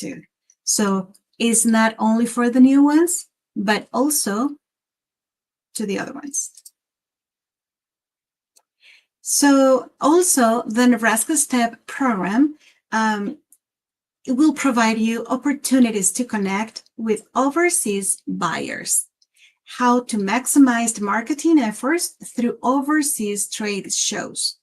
too. So it's not only for the new ones, but also to the other ones. So also the Nebraska STEP program, it will provide you opportunities to connect with overseas buyers, how to maximize the marketing efforts through overseas trade shows.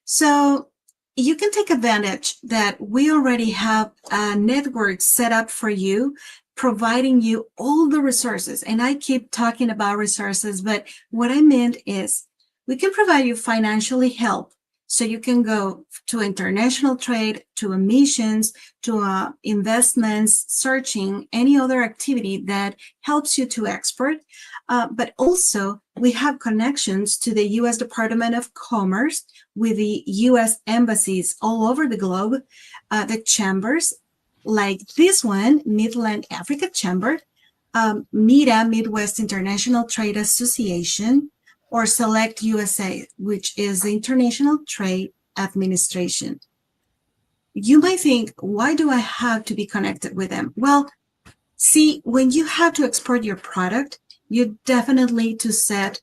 So you can take advantage that we already have a network set up for you, providing you all the resources. And I keep talking about resources, but what I meant is we can provide you financially help so you can go to international trade, to emissions, to investments, searching, any other activity that helps you to export. But also we have connections to the U.S. Department of Commerce with the U.S. embassies all over the globe, the chambers like this one, Midland Africa Chamber, MITA, Midwest International Trade Association, or Select USA, which is the International Trade Administration. You might think, why do I have to be connected with them? Well, see, when you have to export your product, you definitely need to set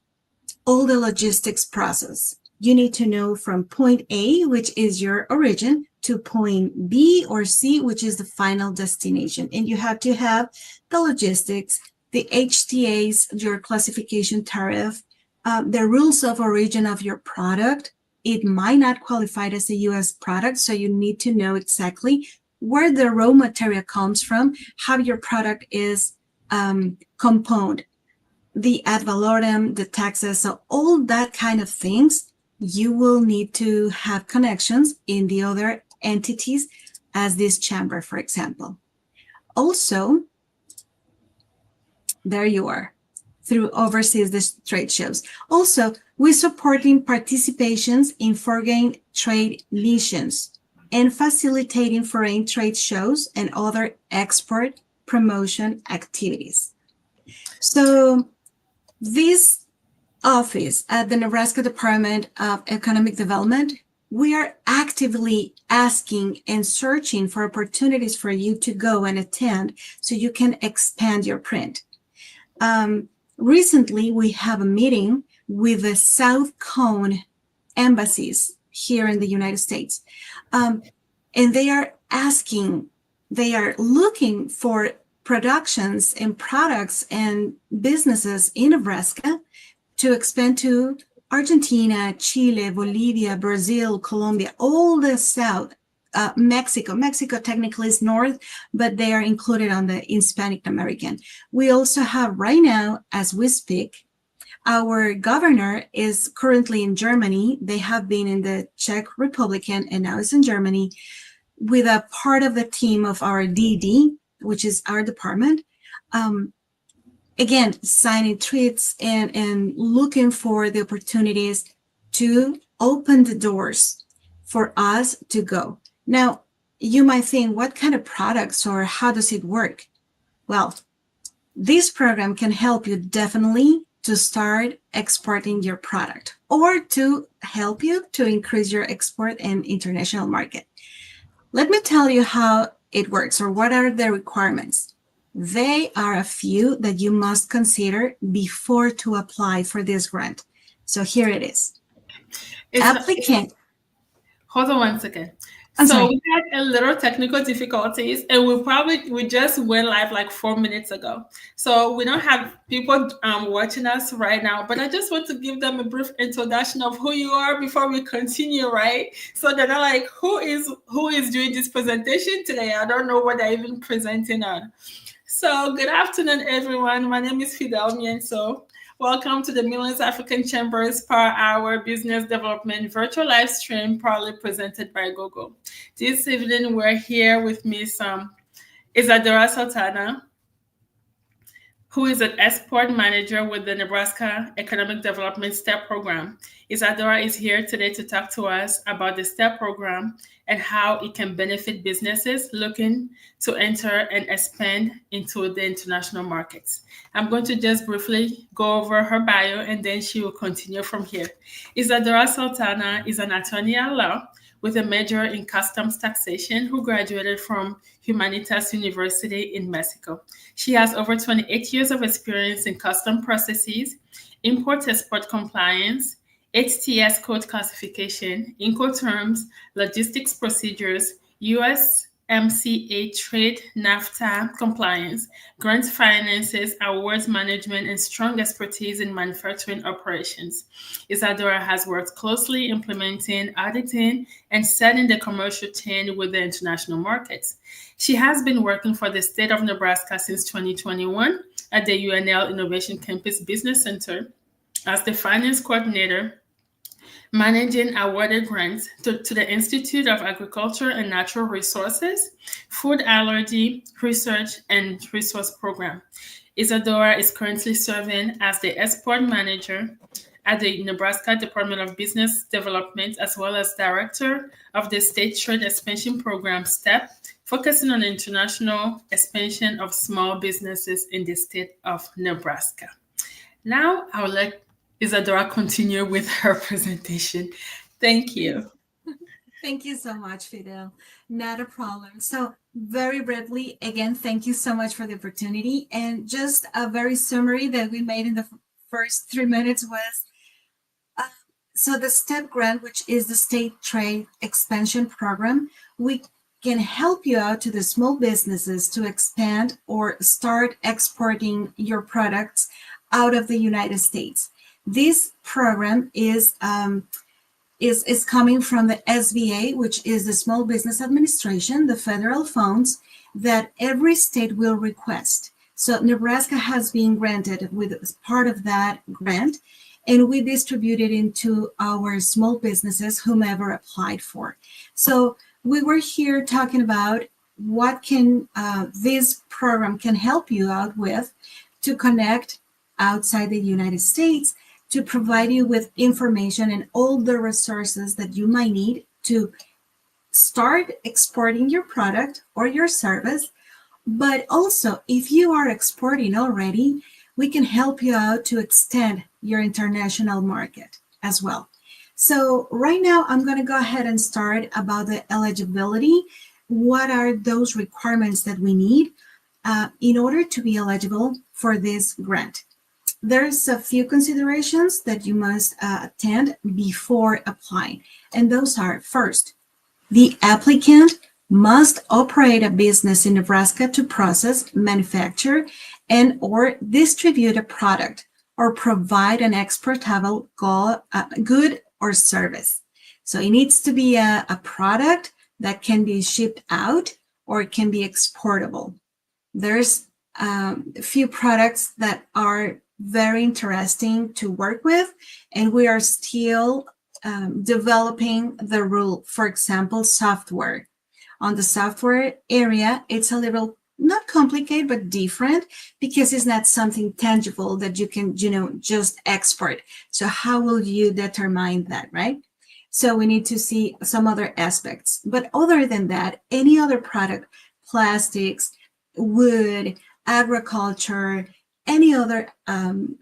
all the logistics process. You need to know from point A, which is your origin, to point B or C, which is the final destination. And you have to have the logistics, the HTS, your classification tariff, the rules of origin of your product. It might not qualify as a U.S. product, so you need to know exactly where the raw material comes from, how your product is compounded, the ad valorem, the taxes, so all that kind of things. You will need to have connections in the other entities as this chamber, for example. Also, there you are, through overseas trade shows. Also, we're supporting participations in foreign trade missions and facilitating foreign trade shows and other export promotion activities. So this office at the Nebraska Department of Economic Development, we are actively asking and searching for opportunities for you to go and attend so you can expand your print. Recently, we have a meeting with the South Cone embassies here in the United States. And they are looking for productions and products and businesses in Nebraska to expand to Argentina, Chile, Bolivia, Brazil, Colombia, all the South, Mexico. Mexico technically is North, but they are included on the Hispanic American. We also have right now, as we speak, our governor is currently in Germany. They have been in the Czech Republic and now it's in Germany with a part of the team of our DD, which is our department. Again, signing tweets and looking for the opportunities to open the doors for us to go. Now, you might think, what kind of products or how does it work? Well, this program can help you definitely to start exporting your product or to help you to increase your export and international market. Let me tell you how it works or what are the requirements. They are a few that you must consider before to apply for this grant. So here it is. Applicant. Hold on one second. So we had a little technical difficulties and we just went live like 4 minutes ago. So we don't have people watching us right now, but I just want to give them a brief introduction of who you are before we continue, right? So they're not like, who is doing this presentation today? I don't know what they're even presenting on. So good afternoon, everyone. My name is Fidel Mienso. Welcome to the Midlands African Chambers Power Hour Business Development virtual live stream, proudly presented by Google. This evening, we're here with Miss Isadora Sultana, who is an export manager with the Nebraska Economic Development STEP program. Isadora is here today to talk to us about the STEP program and how it can benefit businesses looking to enter and expand into the international markets. I'm going to just briefly go over her bio and then she will continue from here. Isadora Sultana is an attorney at law with a major in customs taxation who graduated from Humanitas University in Mexico. She has over 28 years of experience in custom processes, import-export compliance, HTS Code classification, Incoterms, logistics procedures, USMCA trade, NAFTA compliance, grants finances, awards management, and strong expertise in manufacturing operations. Isadora has worked closely implementing, auditing, and setting the commercial chain with the international markets. She has been working for the state of Nebraska since 2021 at the UNL Innovation Campus Business Center as the finance coordinator, managing awarded grants to the Institute of Agriculture and Natural Resources, Food Allergy Research and Resource Program. Isadora is currently serving as the export manager at the Nebraska Department of Business Development, as well as director of the State Trade Expansion Program, STEP, focusing on the international expansion of small businesses in the state of Nebraska. Now, I will let Isadora continue with her presentation. Thank you. Thank you so much, Fidel. Not a problem. So very briefly, again, thank you so much for the opportunity. And just a very summary that we made in the first 3 minutes was, so the STEP grant, which is the State Trade Expansion Program, we can help you out to the small businesses to expand or start exporting your products out of the United States. This program is coming from the SBA, which is the Small Business Administration, the federal funds that every state will request. So Nebraska has been granted with part of that grant, and we distribute it into our small businesses, whomever applied for. So we were here talking about what can this program can help you out with to connect outside the United States, to provide you with information and all the resources that you might need to start exporting your product or your service. But also, if you are exporting already, we can help you out to extend your international market as well. So right now, I'm going to go ahead and start about the eligibility. What are those requirements that we need in order to be eligible for this grant? There's a few considerations that you must attend before applying. And those are, first, the applicant must operate a business in Nebraska to process, manufacture, and or distribute a product or provide an exportable good or service. So it needs to be a product that can be shipped out or can be exportable. There's a few products that are very interesting to work with, and we are still developing the rule. For example, software. On the software area, it's a little not complicated, but different because it's not something tangible that you can, just export. So how will you determine that, right? So we need to see some other aspects. But other than that, any other product, plastics, wood, agriculture, any other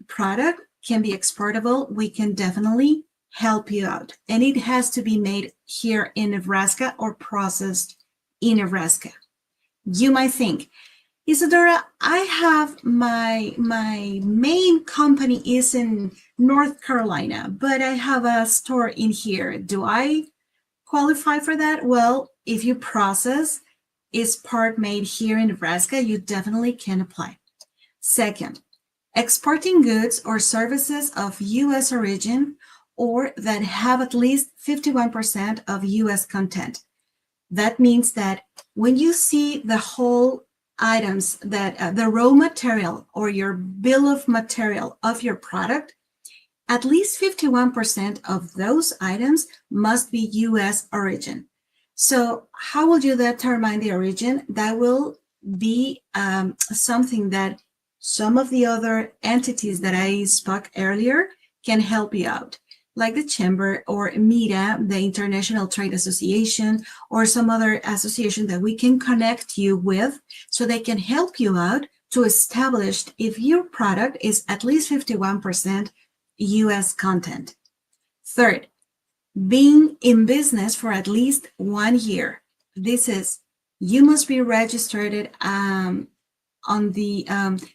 product can be exportable. We can definitely help you out. And it has to be made here in Nebraska or processed in Nebraska. You might think, Isadora, I have my main company is in North Carolina, but I have a store in here. Do I qualify for that? Well, if you process is part made here in Nebraska, you definitely can apply. Second, exporting goods or services of U.S. origin or that have at least 51% of U.S. content. That means that when you see the whole items that the raw material or your bill of material of your product, at least 51% of those items must be U.S. origin. So how will you determine the origin? That will be something that some of the other entities that I spoke earlier can help you out, like the Chamber or MITA, the International Trade Association, or some other association that we can connect you with so they can help you out to establish if your product is at least 51% U.S. content. Third, being in business for at least 1 year. This is, you must be registered on the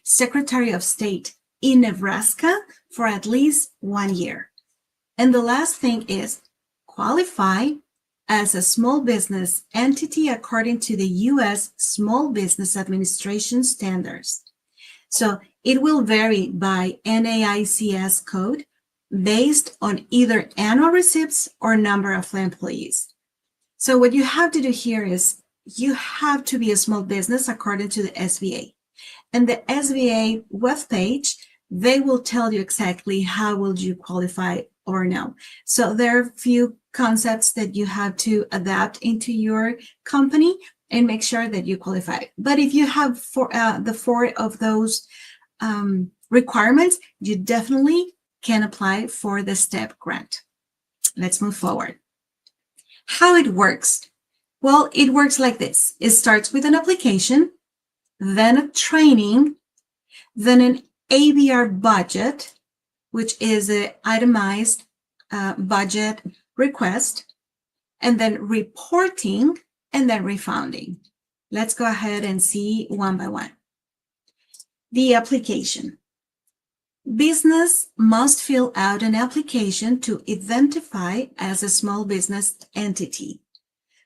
Secretary of State in Nebraska for at least 1 year. And the last thing is qualify as a small business entity according to the U.S. Small Business Administration standards. So it will vary by NAICS code based on either annual receipts or number of employees. So what you have to do here is you have to be a small business according to the SBA. And the SBA webpage, they will tell you exactly how will you qualify or no. So there are a few concepts that you have to adapt into your company and make sure that you qualify. But if you have the 4 of those requirements, you definitely can apply for the STEP grant. Let's move forward. How it works? Well, it works like this. It starts with an application, then a training, then an ABR budget, which is an itemized budget request, and then reporting, and then refunding. Let's go ahead and see one by one. The application. Business must fill out an application to identify as a small business entity.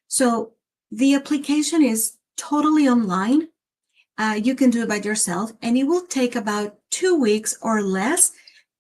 So the application is totally online. You can do it by yourself, and it will take about 2 weeks or less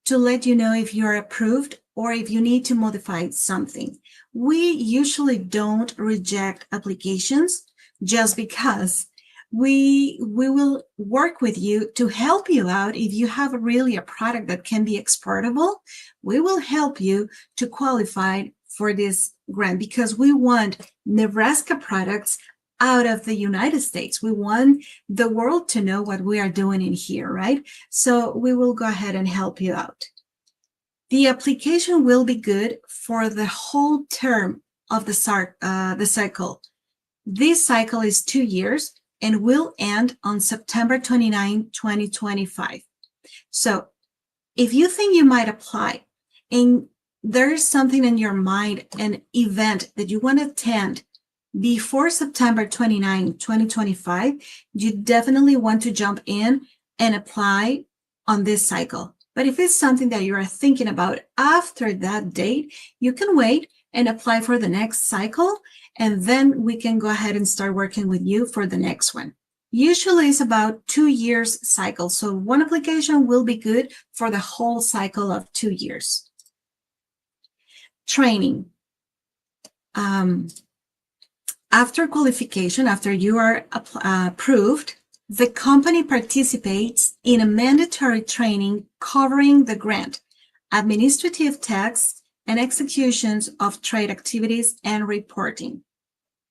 to let you know if you're approved or if you need to modify something. We usually don't reject applications just because we will work with you to help you out. If you have really a product that can be exportable, we will help you to qualify for this grant because we want Nebraska products out of the United States. We want the world to know what we are doing in here, right? So we will go ahead and help you out. The application will be good for the whole term of the cycle. This cycle is 2 years and will end on September 29, 2025. So if you think you might apply and there is something in your mind, an event that you want to attend before September 29, 2025, you definitely want to jump in and apply on this cycle. But if it's something that you are thinking about after that date, you can wait and apply for the next cycle, and then we can go ahead and start working with you for the next one. Usually it's about 2 years cycle. So one application will be good for the whole cycle of 2 years. Training. After qualification, after you are approved, the company participates in a mandatory training covering the grant, administrative tasks, and executions of trade activities and reporting.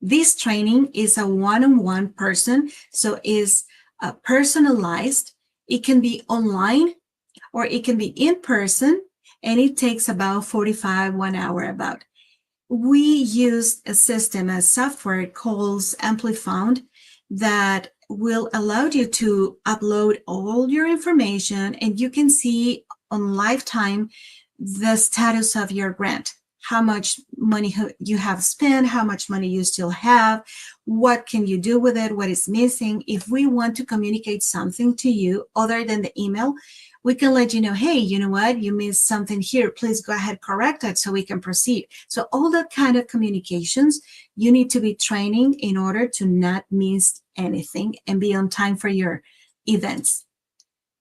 This training is a one-on-one person, so is personalized. It can be online or it can be in person, and it takes about 1 hour about. We use a system, a software called Amplifound that will allow you to upload all your information, and you can see on lifetime the status of your grant, how much money you have spent, how much money you still have, what can you do with it, what is missing. If we want to communicate something to you other than the email, we can let you know, hey, you know what, you missed something here, please go ahead, correct it so we can proceed. So all that kind of communications, you need to be training in order to not miss anything and be on time for your events.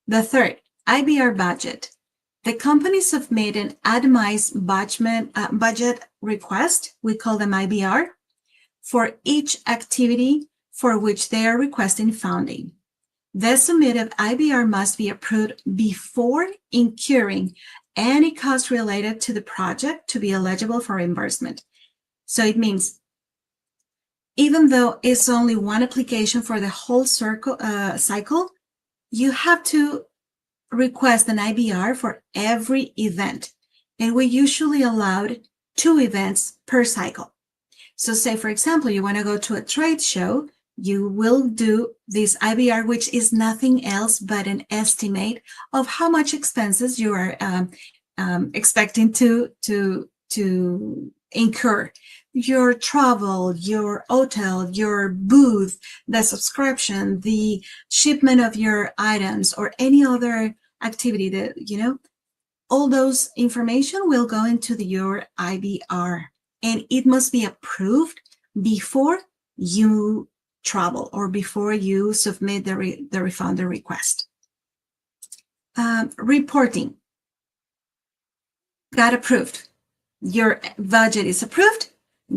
The third, IBR budget. The company submit an itemized budget request, we call them IBR, for each activity for which they are requesting funding. The submitted IBR must be approved before incurring any cost related to the project to be eligible for reimbursement. So it means even though it's only one application for the whole cycle, you have to request an IBR for every event. And we usually allowed 2 events per cycle. So say, for example, you want to go to a trade show, you will do this IBR, which is nothing else but an estimate of how much expenses you are expecting to incur. Your travel, your hotel, your booth, the subscription, the shipment of your items, or any other activity that, all those information will go into your IBR, and it must be approved before you travel or before you submit the refund request. Reporting. Got approved. Your budget is approved.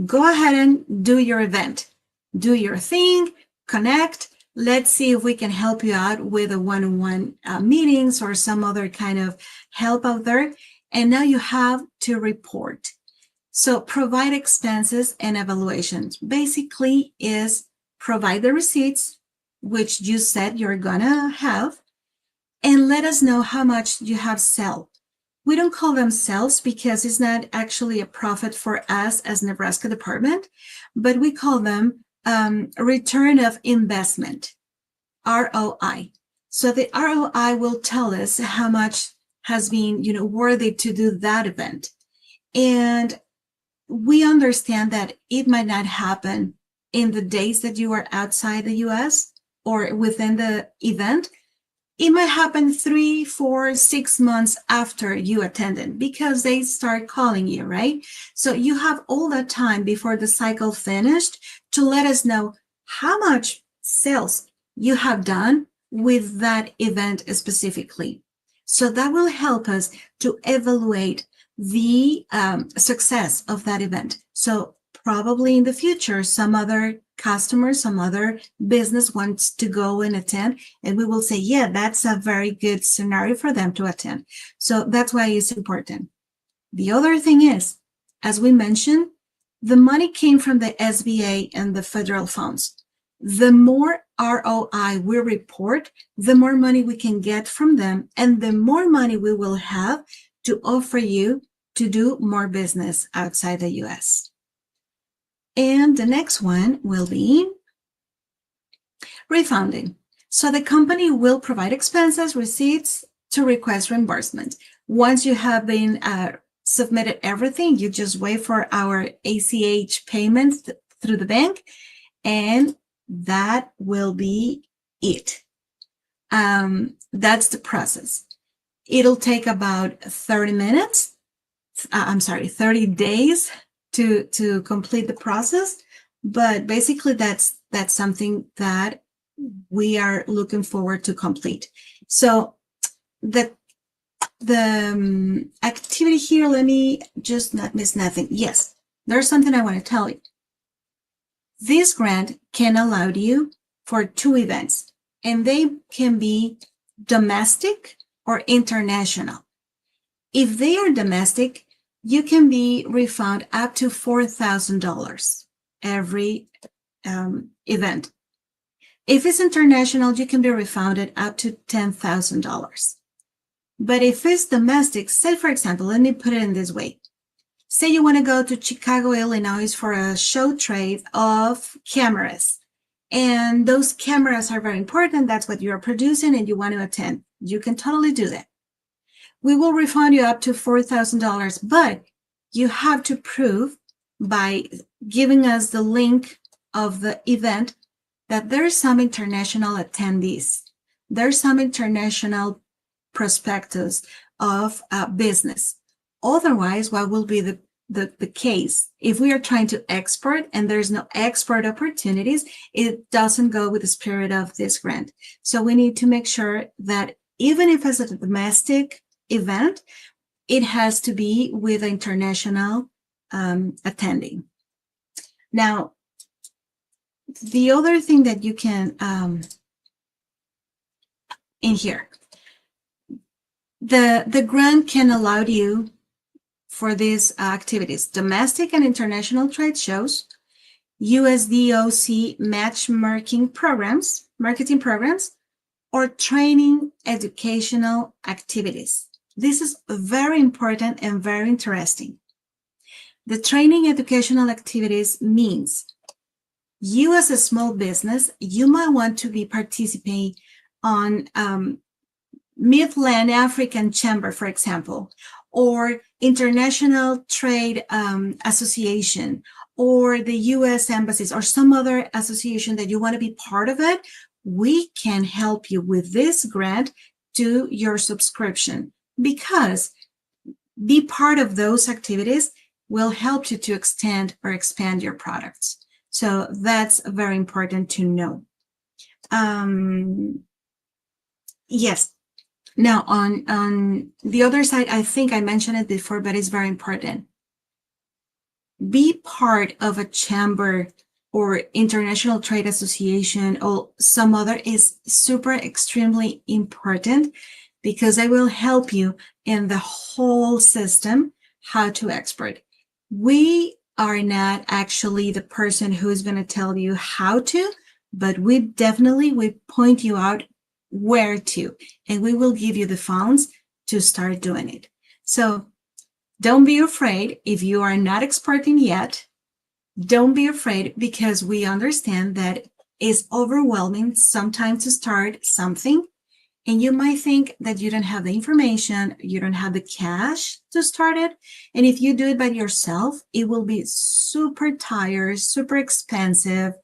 Go ahead and do your event. Do your thing, connect. Let's see if we can help you out with a one-on-one meetings or some other kind of help out there. And now you have to report. So provide expenses and evaluations. Basically is provide the receipts, which you said you're gonna have, and let us know how much you have sold. We don't call them sales because it's not actually a profit for us as Nebraska department, but we call them return of investment, ROI. So the ROI will tell us how much has been, worthy to do that event. And we understand that it might not happen in the days that you are outside the US or within the event. It might happen 3, 4, 6 months after you attended because they start calling you, right? So you have all that time before the cycle finished to let us know how much sales you have done with that event specifically. So that will help us to evaluate the success of that event. So probably in the future, some other customer, some other business wants to go and attend, and we will say, yeah, that's a very good scenario for them to attend. So that's why it's important. The other thing is, as we mentioned, the money came from the SBA and the federal funds. The more ROI we report, the more money we can get from them, and the more money we will have to offer you to do more business outside the US. And the next one will be refunding. So the company will provide expenses, receipts to request reimbursement. Once you have been submitted everything, you just wait for our ACH payments through the bank, and that will be it. That's the process. It'll take about 30 days to complete the process, but basically that's something that we are looking forward to complete. So the activity here, let me just not miss nothing. Yes, there's something I want to tell you. This grant can allow you for 2 events, and they can be domestic or international. If they are domestic, you can be refunded up to $4,000 every event. If it's international, you can be refunded up to $10,000. But if it's domestic, say for example, let me put it in this way. Say you want to go to Chicago, Illinois for a show trade of cameras. And those cameras are very important. That's what you're producing and you want to attend. You can totally do that. We will refund you up to $4,000, but you have to prove by giving us the link of the event that there's some international attendees. There's some international prospectus of business. Otherwise, what will be the case? If we are trying to export and there's no export opportunities, it doesn't go with the spirit of this grant. So we need to make sure that even if it's a domestic event, it has to be with international attending. Now, the other thing that you can in here, the grant can allow you for these activities: domestic and international trade shows, USDOC matchmaking programs, marketing programs, or training educational activities. This is very important and very interesting. The training educational activities means you as a small business, you might want to be participating on Midland African Chamber, for example, or International Trade Association, or the U.S. embassies, or some other association that you want to be part of it, we can help you with this grant to your subscription, because be part of those activities will help you to extend or expand your products. So that's very important to know. Yes. Now, on the other side, I think I mentioned it before, but it's very important. Be part of a chamber or International Trade Association or some other is super extremely important, because they will help you in the whole system how to export. We are not actually the person who is going to tell you how to, but we point you out where to, and we will give you the funds to start doing it. So don't be afraid if you are not exporting yet. Don't be afraid, because we understand that it's overwhelming sometimes to start something, and you might think that you don't have the information, you don't have the cash to start it. And if you do it by yourself, it will be super tired, super expensive.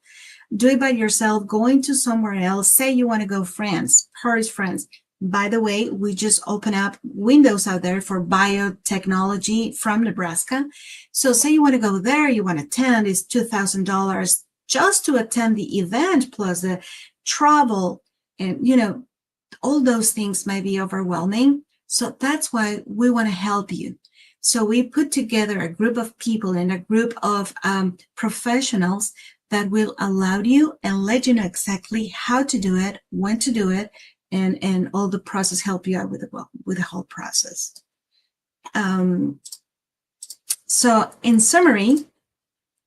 Do it by yourself, going to somewhere else. Say you want to go France, Paris, France. By the way, we just open up windows out there for biotechnology from Nebraska. So say you want to go there, you want to attend, it's $2,000 just to attend the event, plus the travel, and all those things might be overwhelming. So that's why we want to help you. So we put together a group of people and a group of professionals that will allow you and let you know exactly how to do it, when to do it, and all the process, help you out with the whole process. So in summary,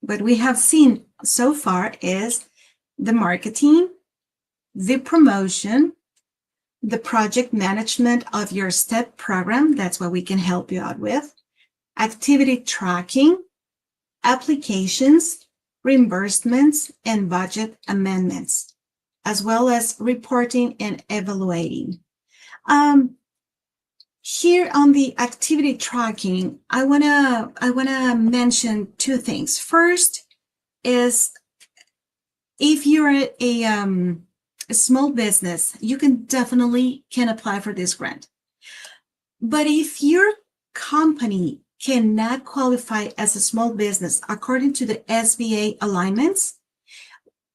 what we have seen so far is the marketing, the promotion, the project management of your STEP program. That's what we can help you out with. Activity tracking, applications, reimbursements, and budget amendments, as well as reporting and evaluating. Here on the activity tracking, I wanna mention two things. First is, if you're a small business, you can definitely apply for this grant. But if your company cannot qualify as a small business according to the SBA alignments,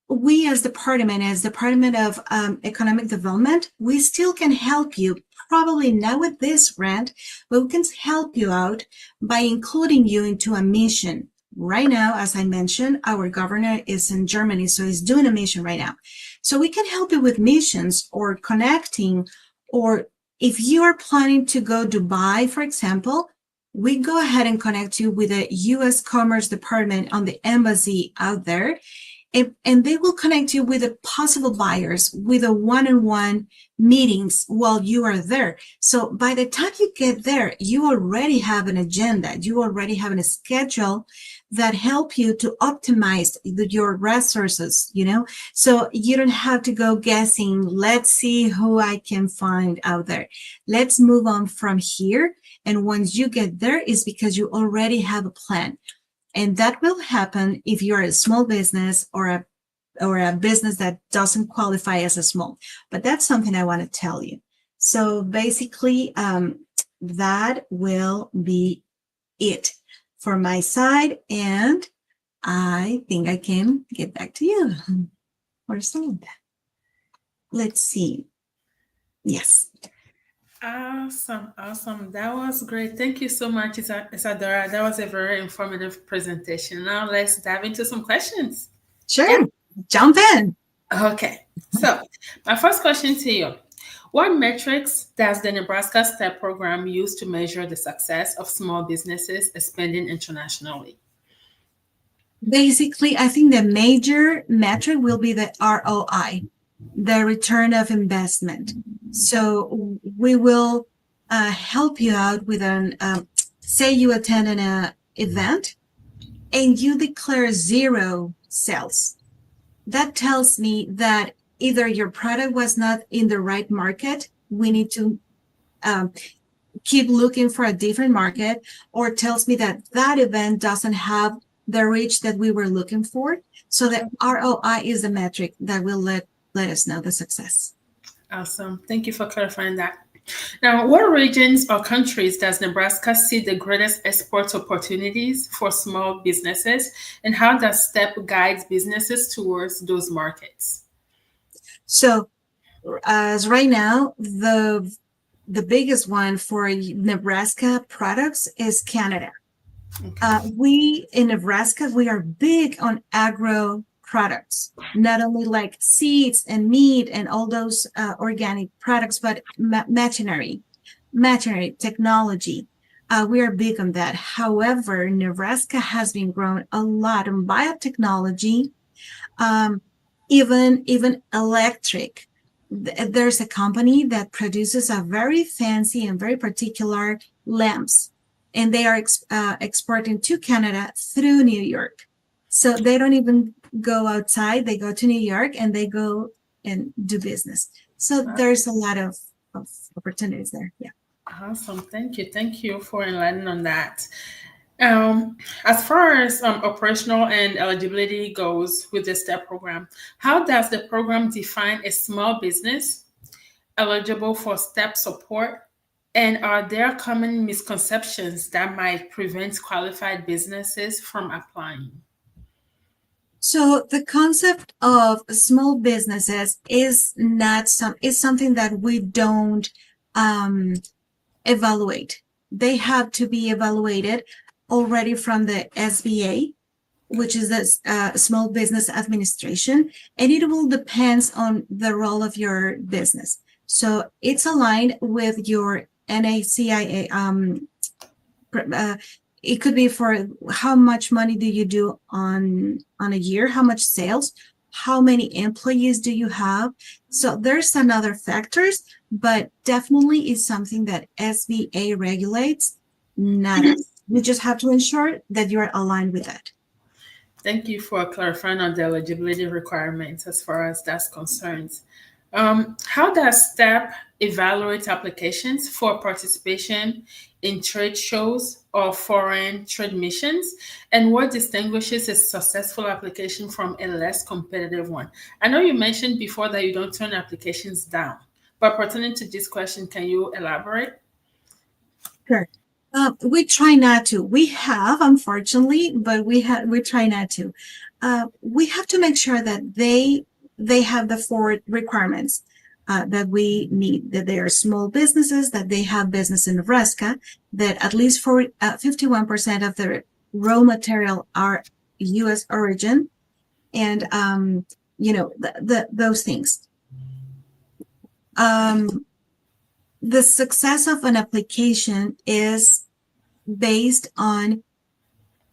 we as Department of Economic Development, we still can help you, probably not with this grant, but we can help you out by including you into a mission. Right now, as I mentioned, our governor is in Germany, so he's doing a mission right now. So we can help you with missions or connecting, or if you are planning to go Dubai, for example, we go ahead and connect you with the U.S. Commerce Department on the embassy out there, and they will connect you with the possible buyers with a one-on-one meetings while you are there. So by the time you get there, you already have an agenda. You already have a schedule that help you to optimize your resources, so you don't have to go guessing, let's see who I can find out there. Let's move on from here. And once you get there, is because you already have a plan. And that will happen if you're a small business or a business that doesn't qualify as a small. But that's something I want to tell you. So basically, that will be it for my side. And I think I can get back to you or something. Let's see. Yes. Awesome. That was great. Thank you so much, Isadora. That was a very informative presentation. Now let's dive into some questions. Sure. Yeah. Jump in. Okay. So my first question to you: what metrics does the Nebraska STEP program use to measure the success of small businesses expanding internationally? Basically, I think the major metric will be the ROI, the return of investment. So we will help you out with say you attend an event and you declare 0 sales. That tells me that either your product was not in the right market. We need to keep looking for a different market, or tells me that that event doesn't have the reach that we were looking for. So the ROI is the metric that will let us know the success. Awesome. Thank you for clarifying that. Now, what regions or countries does Nebraska see the greatest export opportunities for small businesses, and how does STEP guide businesses towards those markets? So, as right now, the biggest one for Nebraska products is Canada. We in Nebraska, we are big on agro products, not only like seeds and meat and all those organic products, but machinery technology. We are big on that. However, Nebraska has been growing a lot on biotechnology, even electric. There's a company that produces a very fancy and very particular lamps, and they are exporting to Canada through New York. So they don't even go outside. They go to New York and they go and do business. So there's a lot of opportunities there. Yeah. Awesome. Thank you. Thank you for enlightening on that. As far as operational and eligibility goes with the STEP program, how does the program define a small business eligible for STEP support? And are there common misconceptions that might prevent qualified businesses from applying? So the concept of small businesses is something that we don't evaluate. They have to be evaluated already from the SBA, which is the Small Business Administration, and it will depend on the role of your business. So it's aligned with your NACIA. It could be for how much money do you do on a year, how much sales, how many employees do you have. So there's another factors, but definitely is something that SBA regulates, not us. You just have to ensure that you're aligned with that. Thank you for clarifying on the eligibility requirements as far as that's concerned. How does STEP evaluate applications for participation in trade shows or foreign trade missions? And what distinguishes a successful application from a less competitive one? I know you mentioned before that you don't turn applications down, but pertaining to this question, can you elaborate? Sure. We try not to. We have, unfortunately, but we try not to. We have to make sure that they have the 4 requirements that we need, that they are small businesses, that they have business in Nebraska, that at least 51% of the raw material are U.S. origin, and those things. The success of an application is based on,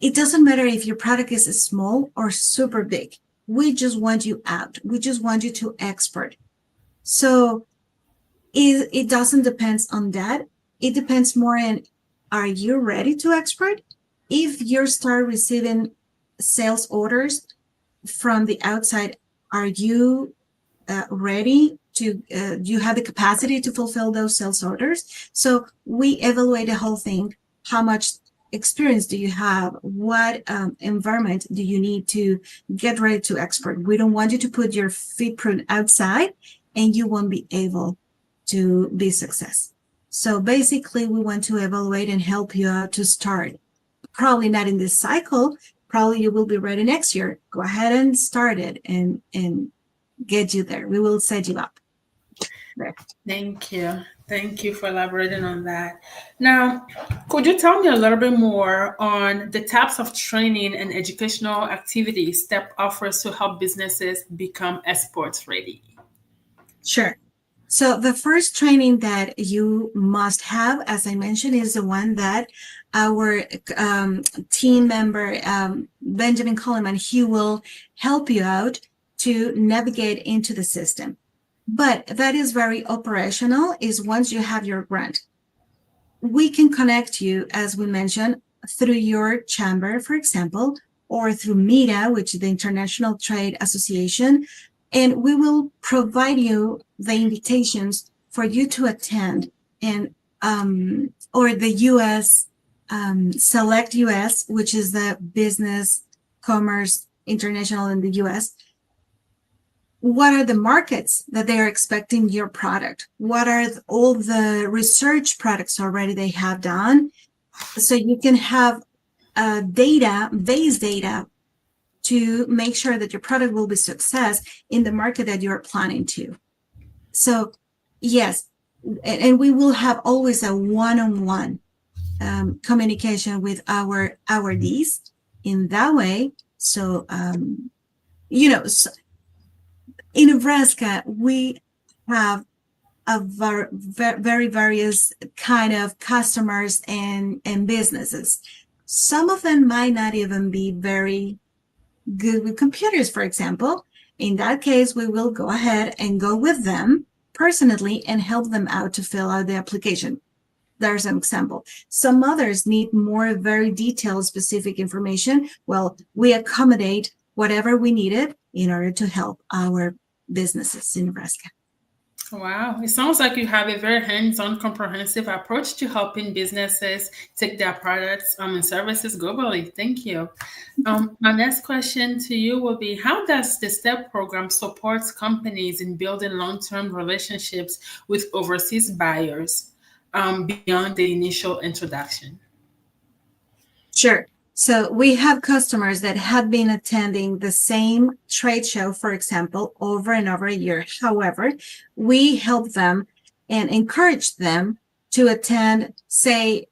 it doesn't matter if your product is small or super big. We just want you out. We just want you to export. So it doesn't depend on that. It depends more on, are you ready to export? If you start receiving sales orders from the outside, are you ready to, you have the capacity to fulfill those sales orders? So we evaluate the whole thing. How much experience do you have? What environment do you need to get ready to export? We don't want you to put your footprint outside and you won't be able to be success. So basically, we want to evaluate and help you out to start. Probably not in this cycle. Probably you will be ready next year. Go ahead and start it and get you there. We will set you up. There. Thank you. Thank you for elaborating on that. Now, could you tell me a little bit more on the types of training and educational activities STEP offers to help businesses become export ready? Sure. So the first training that you must have, as I mentioned, is the one that our team member, Benjamin Coleman, he will help you out to navigate into the system. But that is very operational, is once you have your grant. We can connect you, as we mentioned, through your chamber, for example, or through META, which is the International Trade Association, and we will provide you the invitations for you to attend and or the US, Select US, which is the business commerce international in the US, what are the markets that they are expecting your product? What are all the research products already they have done? So you can have base data to make sure that your product will be success in the market that you're planning to. So yes, and we will have always a one-on-one communication with our Ds in that way. So, so in Nebraska, we have a very various kind of customers and businesses. Some of them might not even be very good with computers, for example. In that case, we will go ahead and go with them personally and help them out to fill out the application. There's an example. Some others need more very detailed, specific information. Well, we accommodate whatever we needed in order to help our businesses in Nebraska. Wow. It sounds like you have a very hands-on, comprehensive approach to helping businesses take their products and services globally. Thank you. My next question to you will be, how does the STEP program support companies in building long-term relationships with overseas buyers beyond the initial introduction? Sure. So we have customers that have been attending the same trade show, for example, over and over a year. However, we help them and encourage them to attend, say,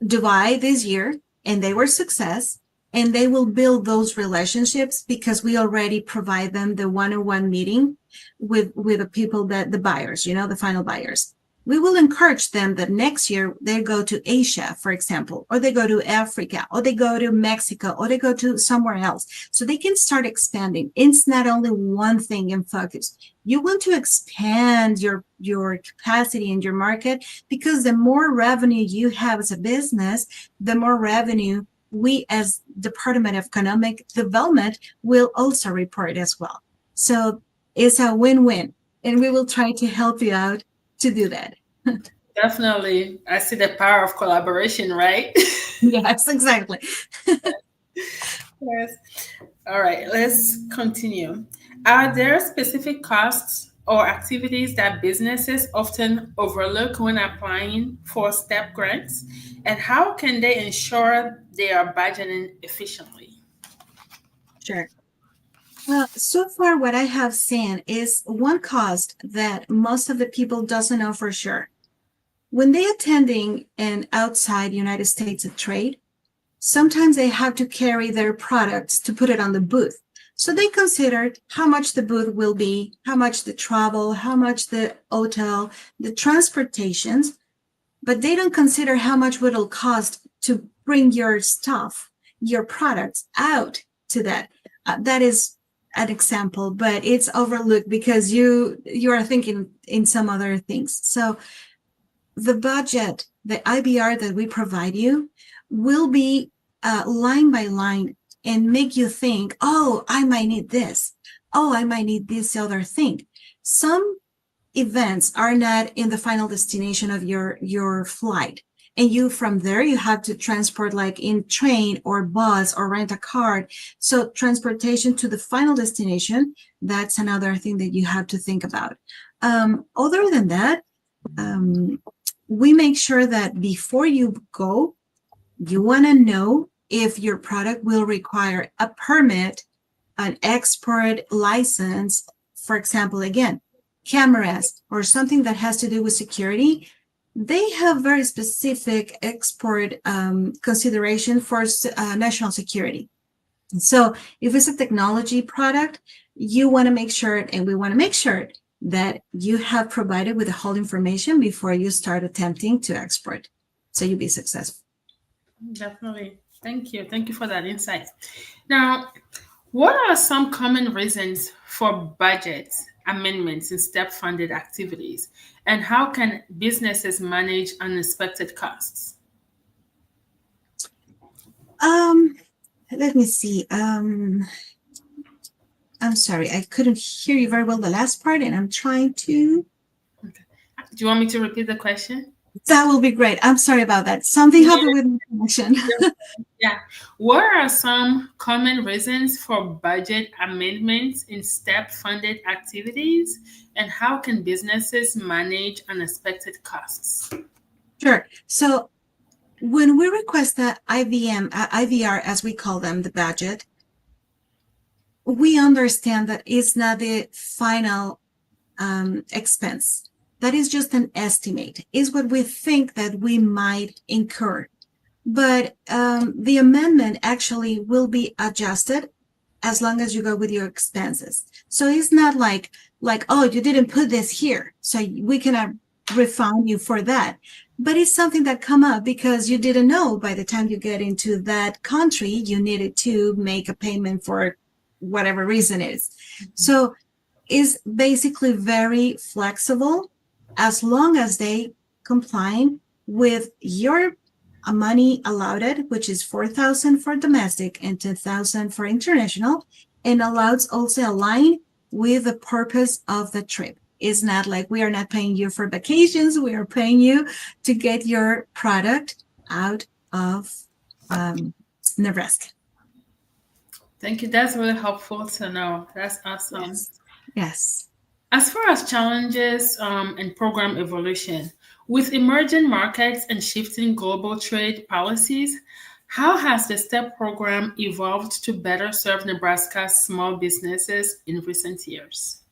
Dubai this year, and they were success, and they will build those relationships because we already provide them the one-on-one meeting with the people that the buyers, the final buyers. We will encourage them that next year they go to Asia, for example, or they go to Africa, or they go to Mexico, or they go to somewhere else. So they can start expanding. It's not only one thing in focus. You want to expand your capacity in your market, because the more revenue you have as a business, the more revenue we as Department of Economic Development will also report as well. So it's a win-win, and we will try to help you out to do that. Definitely. I see the power of collaboration, right? Yes, exactly. Yes. All right, let's continue. Are there specific costs or activities that businesses often overlook when applying for STEP grants? And how can they ensure they are budgeting efficiently? Sure. So far, what I have seen is one cost that most of the people doesn't know for sure. When they're attending an outside United States of trade, sometimes they have to carry their products to put it on the booth. So they considered how much the booth will be, how much the travel, how much the hotel, the transportations, but they don't consider how much it will cost to bring your stuff, your products out to that. That is an example, but it's overlooked because you are thinking in some other things. So the budget, the IBR that we provide you will be line by line and make you think, oh, I might need this. Oh, I might need this other thing. Some events are not in the final destination of your flight. And you from there, you have to transport like in train or bus or rent a car. So transportation to the final destination, that's another thing that you have to think about. Other than that, we make sure that before you go, you want to know if your product will require a permit, an export license, for example, again, cameras or something that has to do with security. They have very specific export consideration for national security. So if it's a technology product, you want to make sure, and we want to make sure that you have provided with the whole information before you start attempting to export, so you'll be successful. Definitely. Thank you. Thank you for that insight. Now, what are some common reasons for budget amendments in STEP-funded activities, and how can businesses manage unexpected costs? Let me see. I'm sorry, I couldn't hear you very well the last part, and I'm trying to. Okay. Do you want me to repeat the question? That will be great. I'm sorry about that. Something Yeah. happened with my connection. Yeah. What are some common reasons for budget amendments in STEP funded activities, and how can businesses manage unexpected costs? Sure. So when we request the IVR, as we call them, the budget, we understand that it's not the final expense. That is just an estimate, is what we think that we might incur. But the amendment actually will be adjusted as long as you go with your expenses. So it's not like, oh, you didn't put this here, so we cannot refund you for that. But it's something that come up because you didn't know by the time you get into that country, you needed to make a payment for whatever reason it is. So it's basically very flexible as long as they comply with your money allowed, which is 4,000 for domestic and 10,000 for international, and allows also align with the purpose of the trip. It's not like we are not paying you for vacations, we are paying you to get your product out of Nebraska. Thank you. That's really helpful to know. That's awesome. Yes. Yes. As far as challenges and program evolution, with emerging markets and shifting global trade policies, how has the STEP program evolved to better serve Nebraska's small businesses in recent years?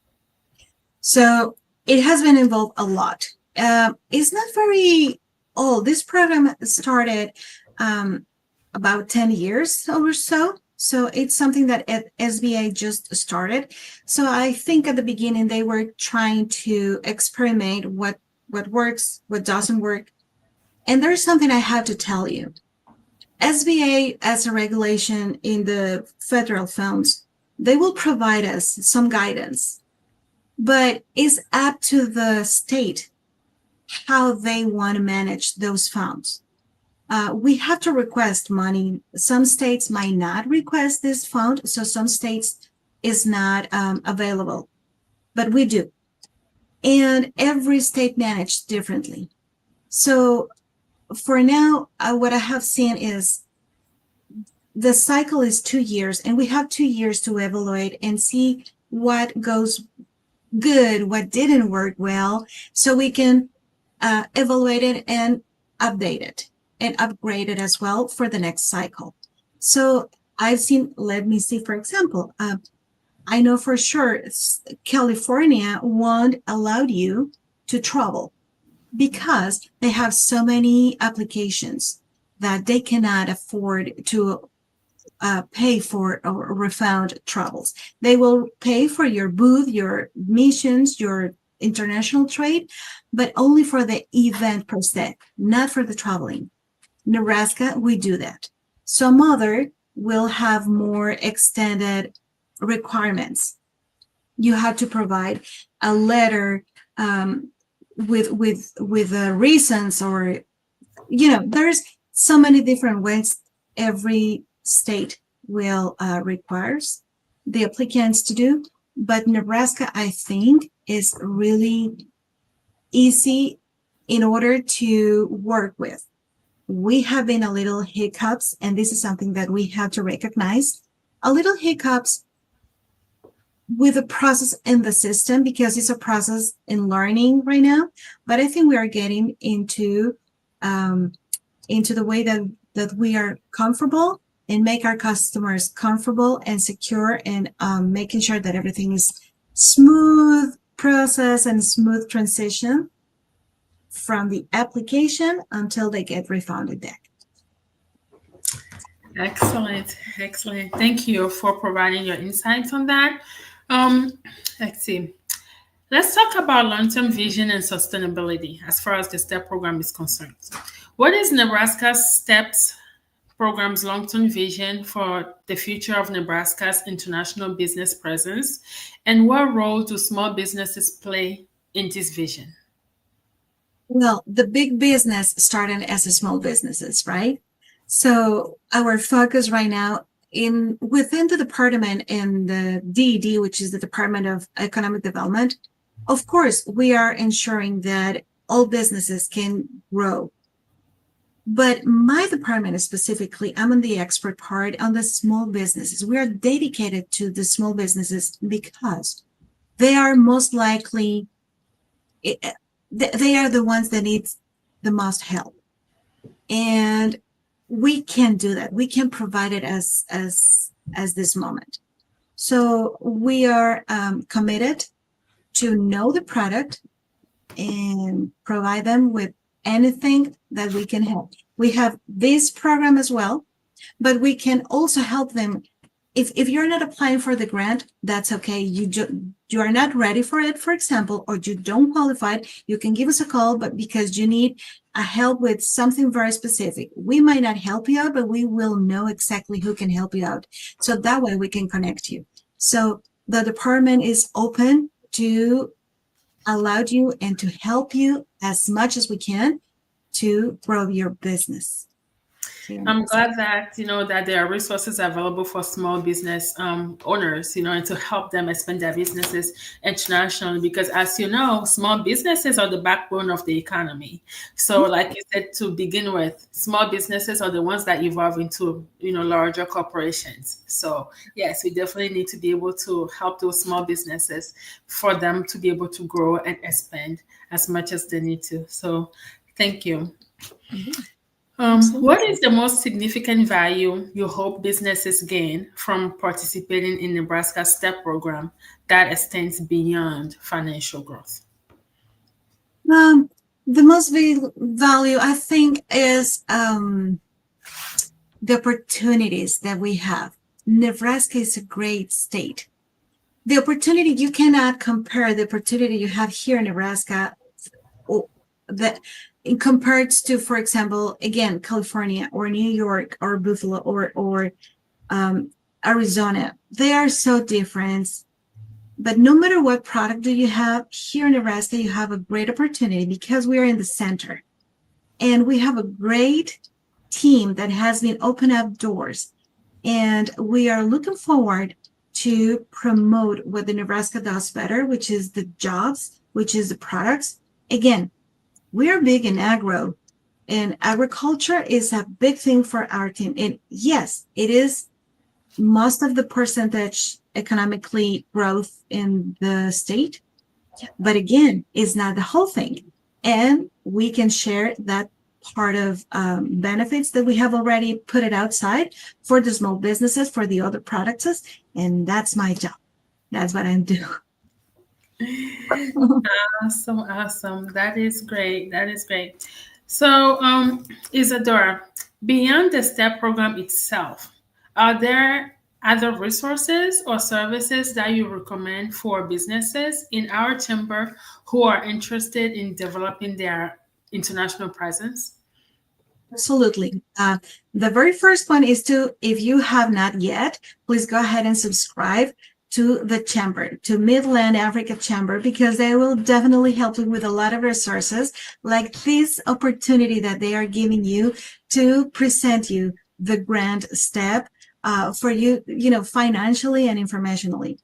So it has been involved a lot. It's not very old. This program started about 10 years or so. So it's something that SBA just started. So I think at the beginning they were trying to experiment what works, what doesn't work. And there's something I have to tell you. SBA, as a regulation in the federal funds, they will provide us some guidance, but it's up to the state how they want to manage those funds. We have to request money. Some states might not request this fund, so some states is not available, but we do. And every state managed differently. So for now, what I have seen is the cycle is 2 years, and we have 2 years to evaluate and see what goes good, what didn't work well, so we can evaluate it and update it and upgrade it as well for the next cycle. So I've seen, let me see, for example, I know for sure California won't allow you to travel because they have so many applications that they cannot afford to pay for or refund travels. They will pay for your booth, your missions, your international trade, but only for the event per se, not for the traveling. Nebraska, we do that. Some other will have more extended requirements. You have to provide a letter with reasons, or there's so many different ways every state will requires the applicants to do. But Nebraska, I think, is really easy in order to work with. We have been a little hiccups, and this is something that we have to recognize, a little hiccups with the process in the system, because it's a process in learning right now. But I think we are getting into the way that we are comfortable and make our customers comfortable and secure, and making sure that everything is smooth process and smooth transition from the application until they get refunded back. Excellent. Thank you for providing your insights on that. Let's see. Let's talk about long-term vision and sustainability as far as the STEP program is concerned. What is Nebraska's STEPS program's long-term vision for the future of Nebraska's international business presence, and what role do small businesses play in this vision? Well, the big business started as a small businesses, right? So our focus right now within the department in the DED, which is the Department of Economic Development, of course, we are ensuring that all businesses can grow. But my department specifically, I'm on the expert part on the small businesses. We are dedicated to the small businesses because they are most likely, they are the ones that need the most help. And we can do that. We can provide it as this moment. So we are committed to know the product and provide them with anything that we can help. We have this program as well, but we can also help them. If you're not applying for the grant, that's okay. You are not ready for it, for example, or you don't qualify, you can give us a call, but because you need a help with something very specific, we might not help you out, but we will know exactly who can help you out. So that way we can connect you. So the department is open to allow you and to help you as much as we can to grow your business. I'm glad that that there are resources available for small business owners, and to help them expand their businesses internationally. Because as you know, small businesses are the backbone of the economy. So, like you said, to begin with, small businesses are the ones that evolve into larger corporations. So, yes, we definitely need to be able to help those small businesses for them to be able to grow and expand as much as they need to. So, thank you. What is the most significant value you hope businesses gain from participating in Nebraska's STEP program that extends beyond financial growth? The most value, I think, is the opportunities that we have. Nebraska is a great state. The opportunity, you cannot compare the opportunity you have here in Nebraska that compared to, for example, again, California or New York or Buffalo or Arizona. They are so different. But no matter what product do you have, here in Nebraska, you have a great opportunity because we are in the center. And we have a great team that has been opening up doors. And we are looking forward to promote what the Nebraska does better, which is the jobs, which is the products. Again, we're big in agro, and agriculture is a big thing for our team. And yes, it is most of the percentage economically growth in the state. But again, it's not the whole thing. And we can share that part of benefits that we have already put it outside for the small businesses, for the other products. And that's my job. That's what I'm doing. Awesome. That is great. So, Isadora, beyond the STEP program itself, are there other resources or services that you recommend for businesses in our chamber who are interested in developing their international presence? Absolutely. The very first one is if you have not yet, please go ahead and subscribe to the chamber, to Midland Africa Chamber, because they will definitely help you with a lot of resources like this opportunity that they are giving you to present you the grant step for you, financially and informationally.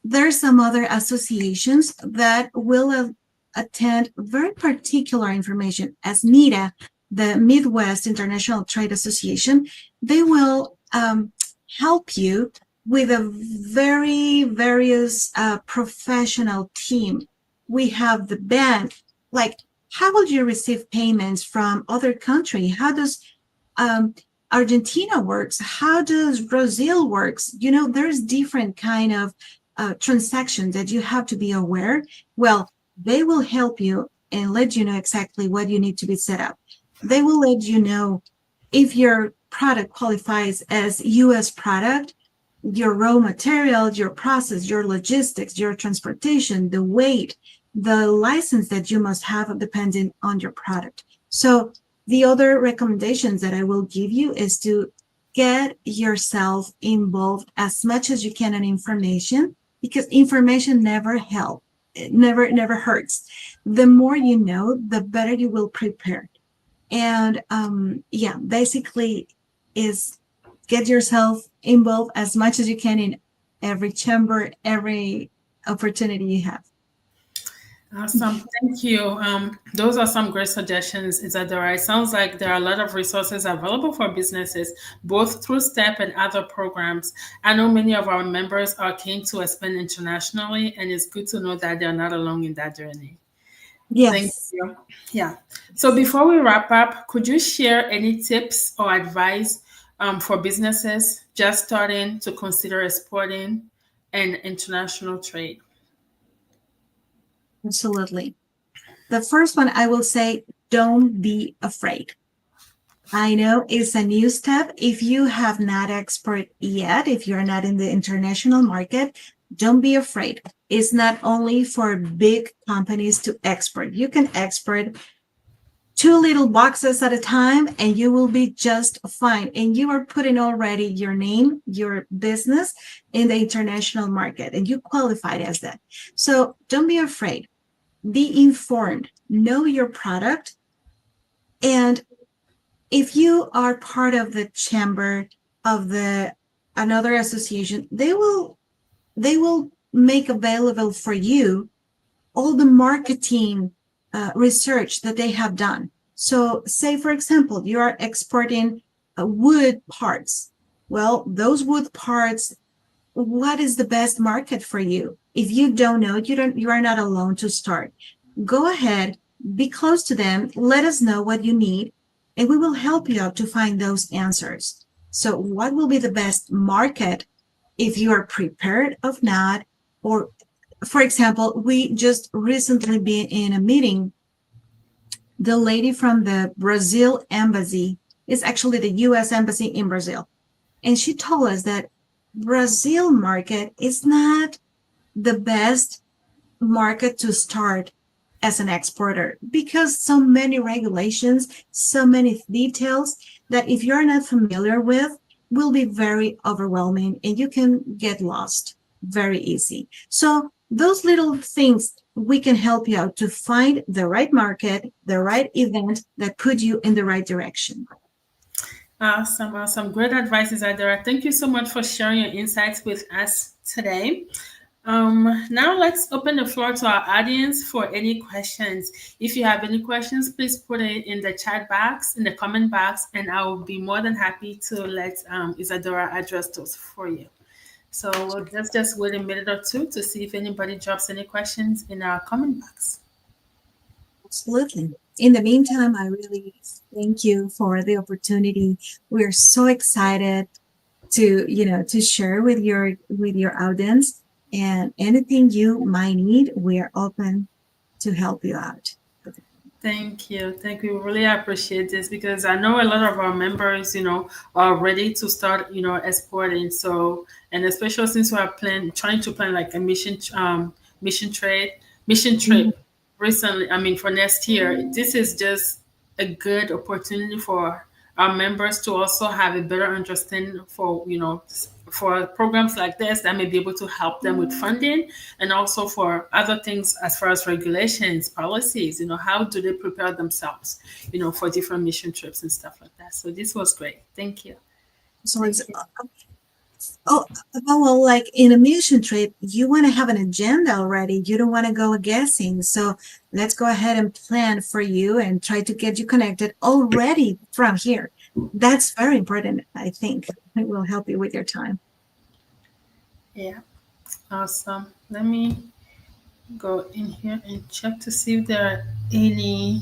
There's some other associations that will attend very particular information as NITA, the Midwest International Trade Association. They will help you with a very various professional team. We have the bank, like how will you receive payments from other country? How does Argentina works? How does Brazil works? There's different kind of transactions that you have to be aware. Well, they will help you and let you know exactly what you need to be set up. They will let you know if your product qualifies as U.S. product, your raw materials, your process, your logistics, your transportation, the weight, the license that you must have depending on your product. So the other recommendations that I will give you is to get yourself involved as much as you can in information, because information never helps. It never hurts. The more you know, the better you will prepare. And basically is get yourself involved as much as you can in every chamber, every opportunity you have. Awesome. Thank you. Those are some great suggestions, Isadora. It sounds like there are a lot of resources available for businesses, both through STEP and other programs. I know many of our members are keen to expand internationally, and it's good to know that they're not alone in that journey. Thank Yes. you. Yeah. So before we wrap up, could you share any tips or advice for businesses just starting to consider exporting and international trade? Absolutely. The first one I will say, don't be afraid. I know it's a new step. If you have not export yet, if you're not in the international market, don't be afraid. It's not only for big companies to export. You can export 2 little boxes at a time and you will be just fine. And you are putting already your name, your business in the international market, and you qualified as that. So don't be afraid. Be informed, know your product. And if you are part of the chamber of the another association, they will make available for you all the marketing research that they have done. So say, for example, you are exporting wood parts. Well, those wood parts, what is the best market for you? If you don't know, you are not alone to start. Go ahead, be close to them, let us know what you need, and we will help you out to find those answers. So what will be the best market if you are prepared of not? Or for example, we just recently been in a meeting. The lady from the Brazil embassy is actually the US embassy in Brazil. And she told us that Brazil market is not the best market to start as an exporter because so many regulations, so many details that if you're not familiar with, will be very overwhelming and you can get lost very easy. So those little things, we can help you out to find the right market, the right event that put you in the right direction. Awesome, awesome. Great advice, Isadora. Thank you so much for sharing your insights with us today. Now let's open the floor to our audience for any questions. If you have any questions, please put it in the chat box, in the comment box, and I will be more than happy to let Isadora address those for you. So we'll just wait a minute or two to see if anybody drops any questions in our comment box. Absolutely. In the meantime, I really thank you for the opportunity. We're so excited to share with your audience, and anything you might need, we are open to help you out. Thank you. Thank you. Really appreciate this because I know a lot of our members, are ready to start, exporting. So, and especially since we are trying to plan like a mission trade, mission trip recently, I mean, for next year, this is just a good opportunity for our members to also have a better understanding for programs like this that may be able to help them with funding and also for other things as far as regulations, policies, how do they prepare themselves, for different mission trips and stuff like that. So this was great. Thank you. So it's well, like in a mission trip, you want to have an agenda already. You don't want to go guessing. So let's go ahead and plan for you and try to get you connected already from here. That's very important, I think. It will help you with your time. Yeah. Awesome. Let me go in here and check to see if there are any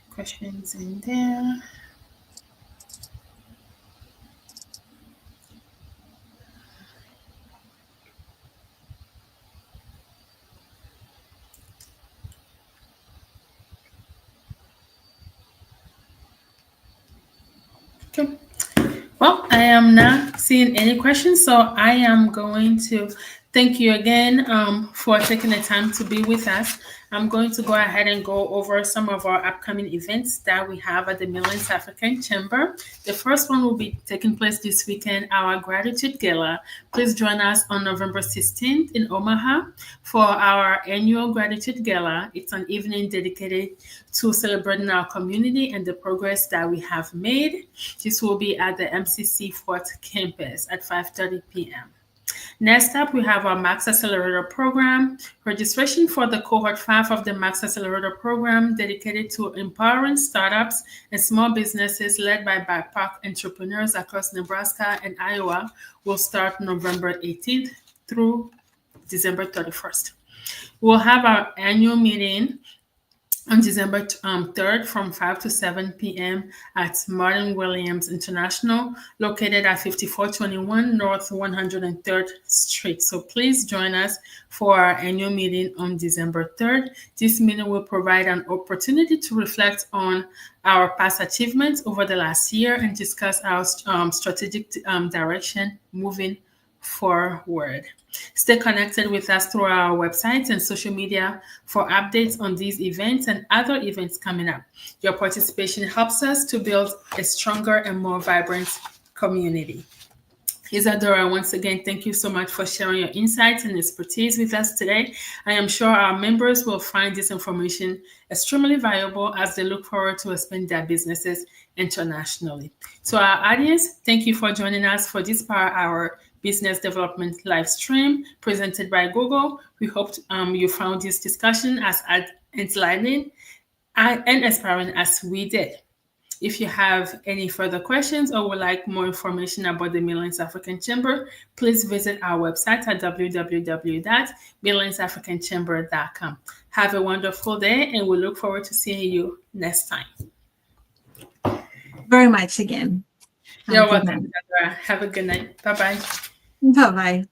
questions in there. Okay. Well, I am not seeing any questions, so I am going to thank you again for taking the time to be with us. I'm going to go ahead and go over some of our upcoming events that we have at the Midlands African Chamber. The first one will be taking place this weekend, our Gratitude Gala. Please join us on November 16th in Omaha for our annual Gratitude Gala. It's an evening dedicated to celebrating our community and the progress that we have made. This will be at the MCC Fort campus at 5:30 p.m. Next up, we have our Max Accelerator program. Registration for the cohort 5 of the Max Accelerator program, dedicated to empowering startups and small businesses led by BIPOC entrepreneurs across Nebraska and Iowa, will start November 18th through December 31st. We'll have our annual meeting on December 3rd from 5 to 7 p.m. at Martin Williams International, located at 5421 North 103rd Street. So please join us for our annual meeting on December 3rd. This meeting will provide an opportunity to reflect on our past achievements over the last year and discuss our strategic direction moving forward. Stay connected with us through our websites and social media for updates on these events and other events coming up. Your participation helps us to build a stronger and more vibrant community. Isadora, once again, thank you so much for sharing your insights and expertise with us today. I am sure our members will find this information extremely valuable as they look forward to expand their businesses internationally. To our audience, thank you for joining us for this Power Hour Business Development live stream presented by Google. We hope you found this discussion as enlightening and inspiring as we did. If you have any further questions or would like more information about the Midlands African Chamber, please visit our website at www.midlandsafricanchamber.com. Have a wonderful day, and we look forward to seeing you next time. Very much again. You're welcome, Isadora. Have a good night. Bye-bye. Bye-bye.